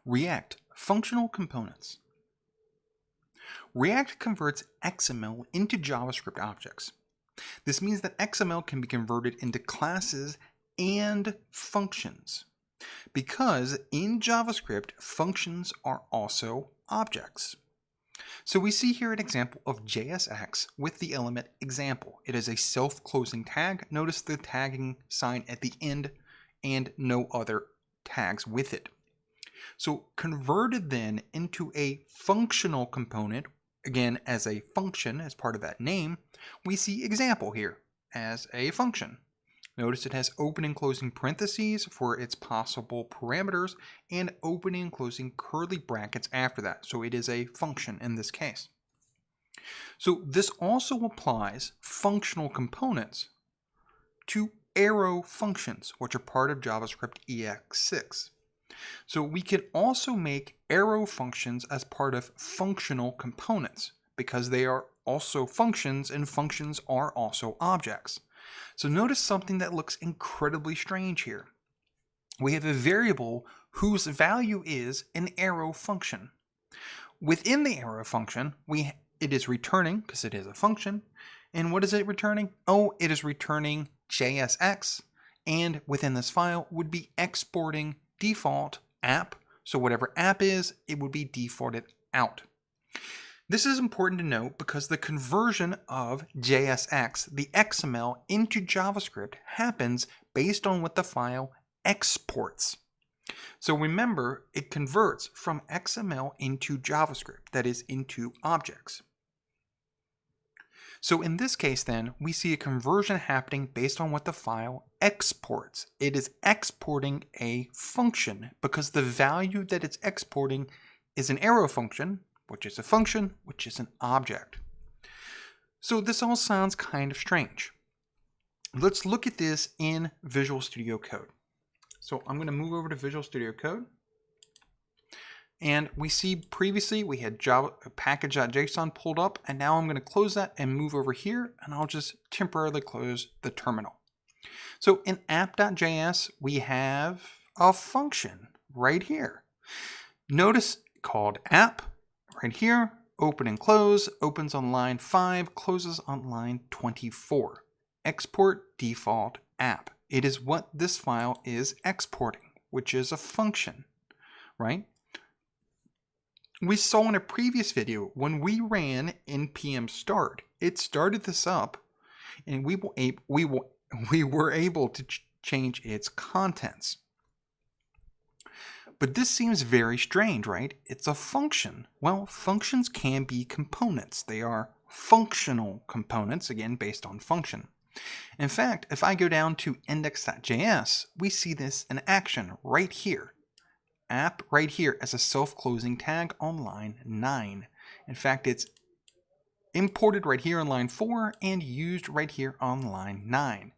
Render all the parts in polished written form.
React, functional components. React converts XML into JavaScript objects. This means that XML can be converted into classes and functions, because in JavaScript, functions are also objects. So we see here an example of JSX with the element example. It is a self-closing tag. Notice the tagging sign at the end and no other tags with it. So converted then into a functional component, again as a function as part of that name, we see example here as a function. Notice it has opening and closing parentheses for its possible parameters and opening and closing curly brackets after that. So it is a function in this case. So this also applies functional components to arrow functions, which are part of JavaScript EX6. So we can also make arrow functions as part of functional components because they are also functions and functions are also objects. So notice something that looks incredibly strange here. We have a variable whose value is an arrow function. Within the arrow function, it is returning, because it is a function, and what is it returning? Oh, it is returning JSX, and within this file would be exporting default app. So whatever app is, it would be defaulted out. This is important to note because the conversion of JSX, the XML, into JavaScript happens based on what the file exports. So remember, it converts from XML into JavaScript, that is, into objects. So in this case then, we see a conversion happening based on what the file exports. It is exporting a function because the value that it's exporting is an arrow function, which is a function, which is an object. So this all sounds kind of strange. Let's look at this in Visual Studio Code. So I'm going to move over to Visual Studio Code. And we see previously we had Java package.json pulled up, and now I'm going to close that and move over here, and I'll just temporarily close the terminal. So in app.js, we have a function right here. Notice called app. Right here, open and close, opens on line 5, closes on line 24. Export default app. It is what this file is exporting, which is a function, right? We saw in a previous video when we ran npm start, it started this up, and we were able to change its contents. But this seems very strange, right? It's a function. Well, functions can be components. They are functional components, again, based on function. In fact, if I go down to index.js, we see this in action right here. App right here as a self-closing tag on line 9. In fact, it's imported right here on line 4 and used right here on line 9.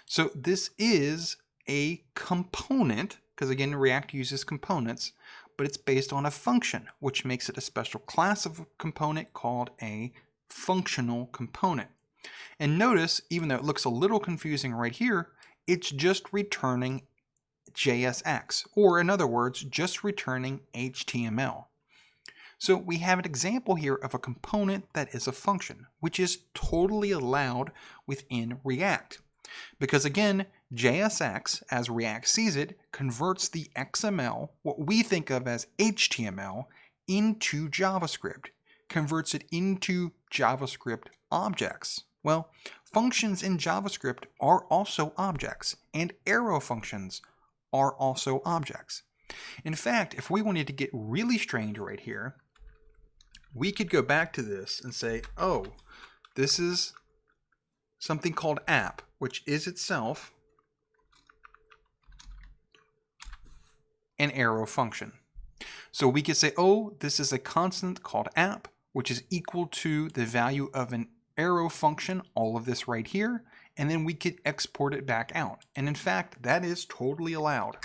So this is a component, because again, React uses components, but it's based on a function, which makes it a special class of component called a functional component. And notice, even though it looks a little confusing right here, it's just returning JSX, or in other words, just returning HTML. So we have an example here of a component that is a function, which is totally allowed within React. Because again, JSX, as React sees it, converts the XML, what we think of as HTML, into JavaScript, converts it into JavaScript objects. Well, functions in JavaScript are also objects, and arrow functions are also objects. In fact, if we wanted to get really strange right here, we could go back to this and say, oh, this is something called app, which is itself an arrow function. So we could say, oh, this is a constant called app, which is equal to the value of an arrow function, all of this right here, and then we could export it back out. And in fact, that is totally allowed.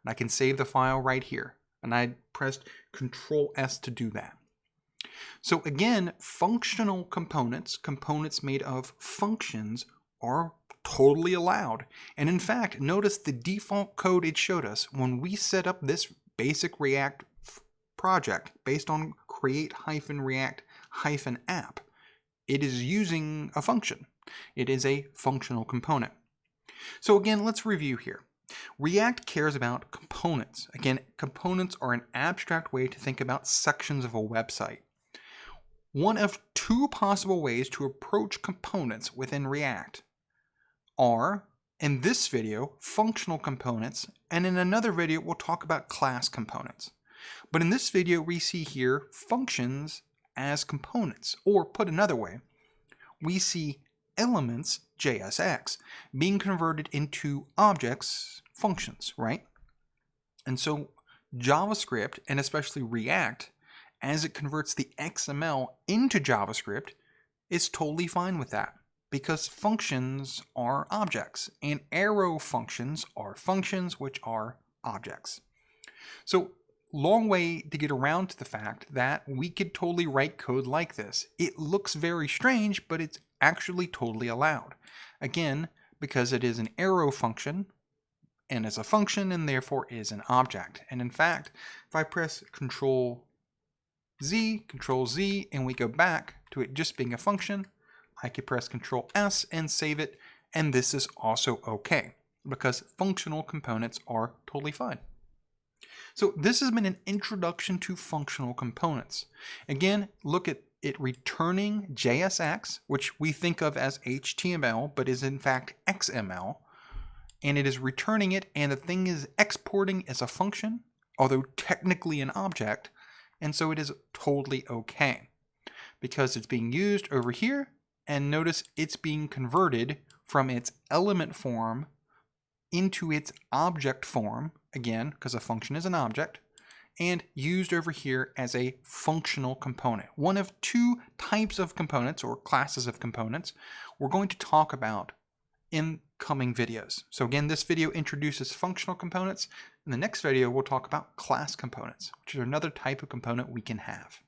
And I can save the file right here. And I pressed Control S to do that. So again, functional components, components made of functions, are totally allowed. And in fact, notice the default code it showed us when we set up this basic React project based on create-react-app, it is using a function. It is a functional component. So again, let's review here. React cares about components. Again, components are an abstract way to think about sections of a website. One of two possible ways to approach components within React are, in this video, functional components, and in another video we'll talk about class components. But in this video we see here functions as components, or put another way, we see elements, JSX, being converted into objects, functions, right? And so JavaScript, and especially React, as it converts the XML into JavaScript, is totally fine with that, because functions are objects, and arrow functions are functions which are objects. So long way to get around to the fact that we could totally write code like this. It looks very strange, but it's actually totally allowed. Again, because it is an arrow function and is a function and therefore is an object. And in fact, if I press Control Z, and we go back to it just being a function, I could press Control S and save it, and this is also okay because functional components are totally fine. So this has been an introduction to functional components. Again, look at it returning JSX, which we think of as HTML, but is in fact XML. And it is returning it, and the thing is exporting as a function, although technically an object, and so it is totally okay. Because it's being used over here, and notice it's being converted from its element form into its object form, again, because a function is an object, and used over here as a functional component. One of two types of components or classes of components we're going to talk about in coming videos. So again, this video introduces functional components. In the next video, we'll talk about class components, which is another type of component we can have.